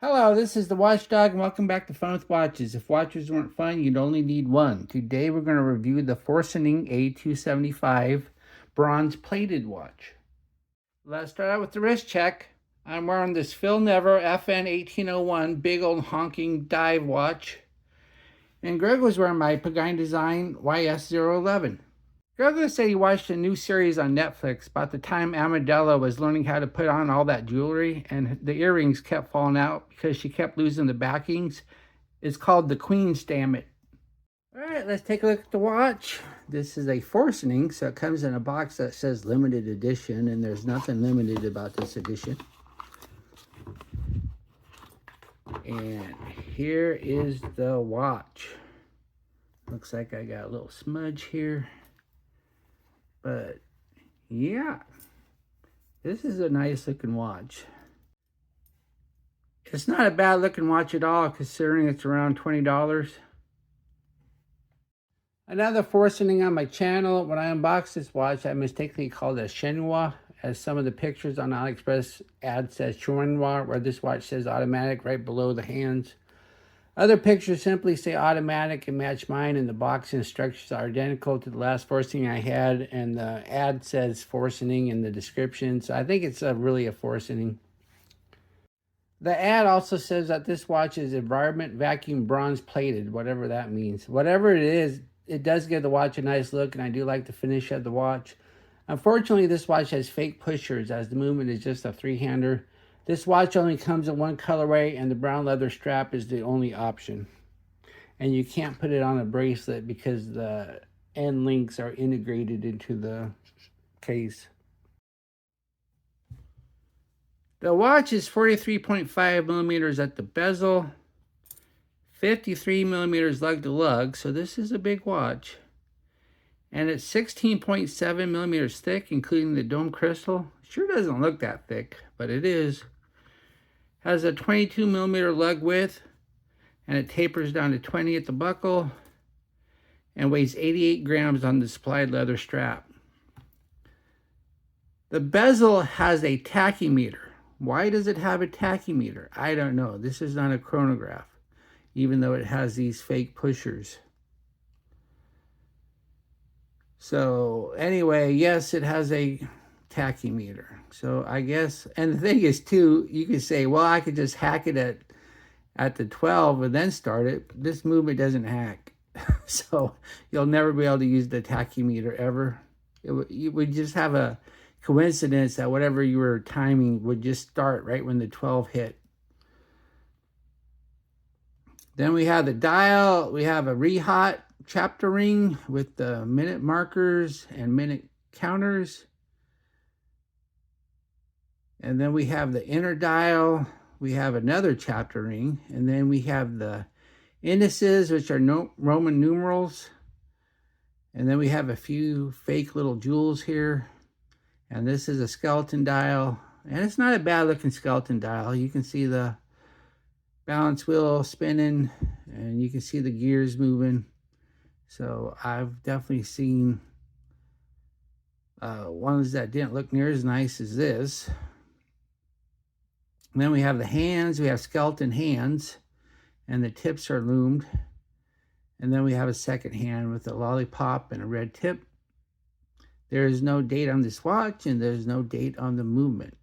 Hello, this is the Watchdog, and welcome back to Fun with Watches. If watches weren't fun, you'd only need one. Today we're going to review the Forsining A275 bronze plated watch. Let's start out with the wrist check. I'm wearing this Phil Never FN 1801 big old honking dive watch. And Greg was wearing my Pagani Design YS011. Greg said he watched a new series on Netflix about the time Amadella was learning how to put on all that jewelry and the earrings kept falling out because she kept losing the backings. It's called The Queen's, damn it. All right, let's take a look at the watch. This is a Forsining, so it comes in a box that says limited edition, and there's nothing limited about this edition. And here is the watch. Looks like I got a little smudge here. But yeah, this is a nice looking watch. It's not a bad looking watch at all, considering it's around $20. Another Forsining on my channel. When I unboxed this watch, I mistakenly called it a Shenua, as some of the pictures on AliExpress ad says Shenua, where this watch says automatic right below the hands. Other pictures simply say automatic and match mine, and the box instructions are identical to the last Forsining I had, and the ad says Forsining in the description, so I think it's really a Forsining. The ad also says that this watch is environment vacuum bronze plated, whatever that means. Whatever it is, it does give the watch a nice look, and I do like the finish of the watch. Unfortunately, this watch has fake pushers, as the movement is just a three-hander. This watch only comes in one colorway, and the brown leather strap is the only option. And you can't put it on a bracelet because the end links are integrated into the case. The watch is 43.5 millimeters at the bezel, 53 millimeters lug to lug, so this is a big watch. And it's 16.7 millimeters thick, including the dome crystal. Sure doesn't look that thick, but it is. Has a 22 millimeter lug width, and it tapers down to 20 at the buckle, and weighs 88 grams on the supplied leather strap. The bezel has a tachymeter. Why does it have a tachymeter? I don't know. This is not a chronograph, even though it has these fake pushers. So anyway, yes, it has a tachymeter. So I guess, and the thing is too, you could say, well, I could just hack it at the 12 and then start it. This movement doesn't hack. So you'll never be able to use the tachymeter ever. You would just have a coincidence that whatever you were timing would just start right when the 12 hit. Then we have the dial. We have a Wristshot chapter ring with the minute markers and minute counters. And then we have the inner dial. We have another chapter ring. And then we have the indices, which are Roman numerals. And then we have a few fake little jewels here. And this is a skeleton dial. And it's not a bad looking skeleton dial. You can see the balance wheel spinning, and you can see the gears moving. So I've definitely seen ones that didn't look near as nice as this. And then we have the hands. We have skeleton hands, and the tips are loomed. And then we have a second hand with a lollipop and a red tip. There is no date on this watch, and there's no date on the movement.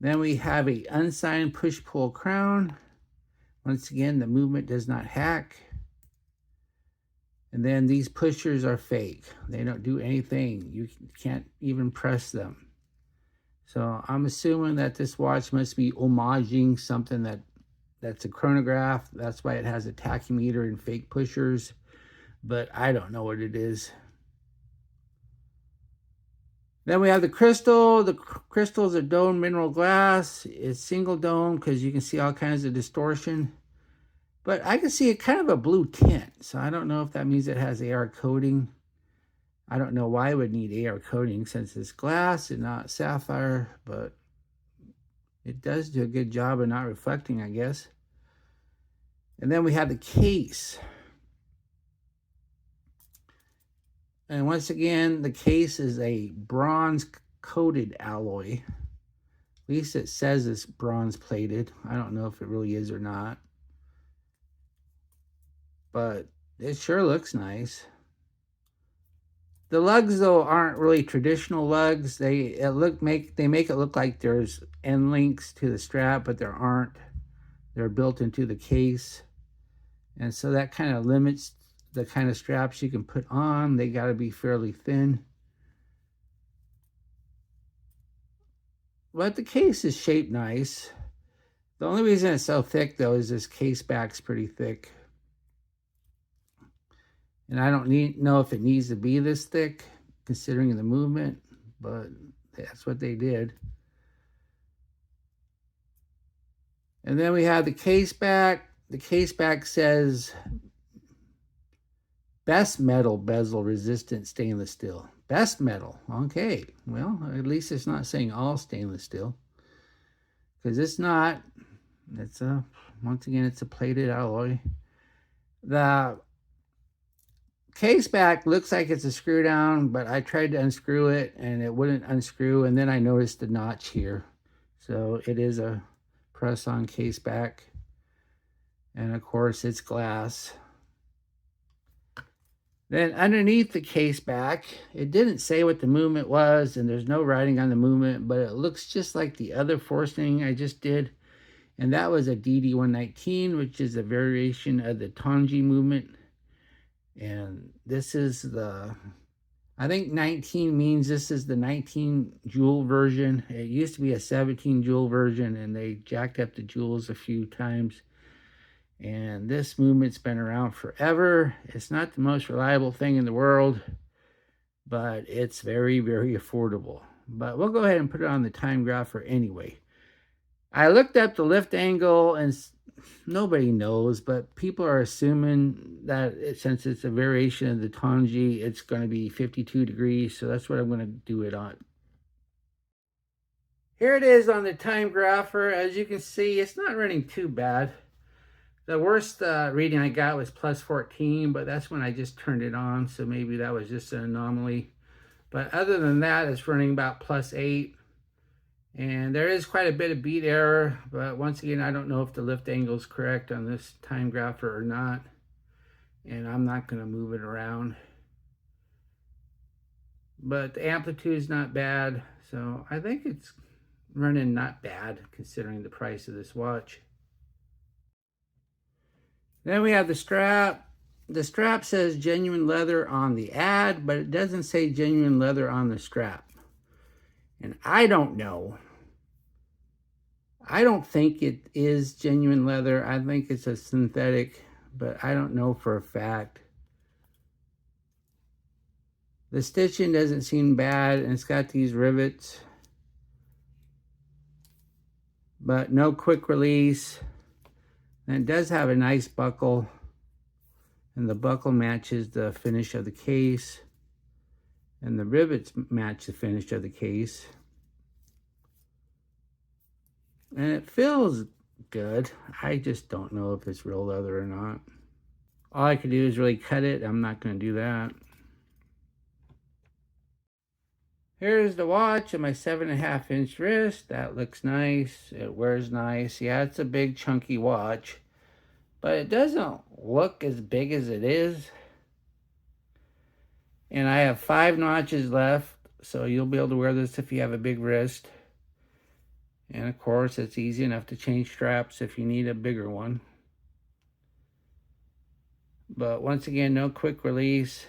Then we have a unsigned push-pull crown. Once again, the movement does not hack. And then these pushers are fake. They don't do anything. You can't even press them. So I'm assuming that this watch must be homaging something that's a chronograph. That's why it has a tachymeter and fake pushers. But I don't know what it is. Then we have the crystal. The crystal is a dome mineral glass. It's single dome because you can see all kinds of distortion. But I can see it kind of a blue tint. So I don't know if that means it has AR coating. I don't know why it would need AR coating since it's glass and not sapphire. But it does do a good job of not reflecting, I guess. And then we have the case. And once again, the case is a bronze coated alloy least it says it's bronze plated. I don't know if it really is or not, but it sure looks nice. The lugs though aren't really traditional lugs. They make it look like there's end links to the strap, but there aren't. They're built into the case, and so that kind of limits the kind of straps you can put on. They got to be fairly thin. But the case is shaped nice. The only reason it's so thick though is this case back's pretty thick. And I don't know if it needs to be this thick considering the movement, but that's what they did. And then we have the case back. The case back says best metal bezel resistant stainless steel. Best metal. Okay. Well, at least it's not saying all stainless steel. Because it's not. It's once again, it's a plated alloy. The case back looks like it's a screw down, but I tried to unscrew it and it wouldn't unscrew. And then I noticed the notch here. So it is a press-on case back. And of course, it's glass. Then underneath the case back, it didn't say what the movement was, and there's no writing on the movement, but it looks just like the other forcing I just did. And that was a DD119, which is a variation of the Tanji movement. And this is the, I think 19 means this is the 19 joule version. It used to be a 17 joule version, and they jacked up the joules a few times. And this movement's been around forever. It's not the most reliable thing in the world, but it's very, very affordable. But we'll go ahead and put it on the Timegrapher anyway. I looked up the lift angle, and nobody knows, but people are assuming that since it's a variation of the Tanji, it's going to be 52 degrees. So that's what I'm going to do it on. Here it is on the Timegrapher. As you can see, it's not running too bad. The worst reading I got was plus 14, but that's when I just turned it on, so maybe that was just an anomaly. But other than that, it's running about plus 8. And there is quite a bit of beat error, but once again, I don't know if the lift angle is correct on this Timegrapher or not. And I'm not going to move it around. But the amplitude is not bad, so I think it's running not bad considering the price of this watch. Then we have the strap. The strap says genuine leather on the ad, but it doesn't say genuine leather on the strap. And I don't know. I don't think it is genuine leather. I think it's a synthetic, but I don't know for a fact. The stitching doesn't seem bad, and it's got these rivets, but no quick release. And it does have a nice buckle, and the buckle matches the finish of the case, and the rivets match the finish of the case. And it feels good. I just don't know if it's real leather or not. All I could do is really cut it. I'm not going to do that. Here's the watch and my 7.5-inch wrist. That looks nice. It wears nice. Yeah, it's a big chunky watch, but it doesn't look as big as it is. And I have 5 notches left, so you'll be able to wear this if you have a big wrist. And of course, it's easy enough to change straps if you need a bigger one. But once again, no quick release.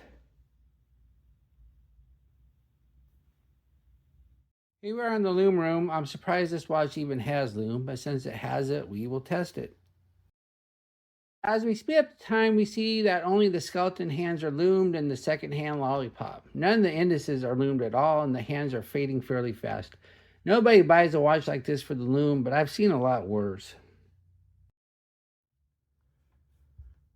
Here we are in the Lume room. I'm surprised this watch even has Lume, but since it has it, we will test it. As we speed up the time, we see that only the skeleton hands are loomed and the second hand lollipop. None of the indices are loomed at all, and the hands are fading fairly fast. Nobody buys a watch like this for the Lume, but I've seen a lot worse.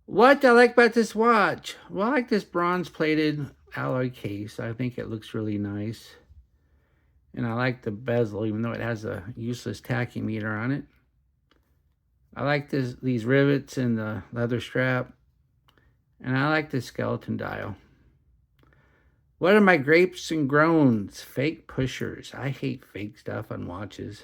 What I like about this watch? Well, I like this bronze plated alloy case. I think it looks really nice. And I like the bezel, even though it has a useless tachymeter on it. I like these rivets and the leather strap. And I like the skeleton dial. What are my grapes and groans? Fake pushers. I hate fake stuff on watches.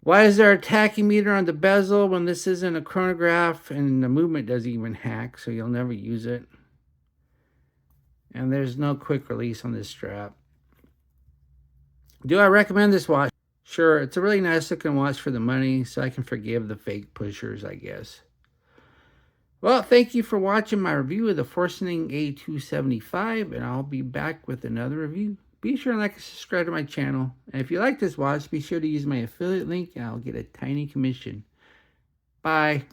Why is there a tachymeter on the bezel when this isn't a chronograph and the movement doesn't even hack, so you'll never use it? And there's no quick release on this strap. Do I recommend this watch? Sure, it's a really nice looking watch for the money, so I can forgive the fake pushers, I guess. Well, thank you for watching my review of the Forsining A275, and I'll be back with another review. Be sure to like and subscribe to my channel. And if you like this watch, be sure to use my affiliate link and I'll get a tiny commission. Bye.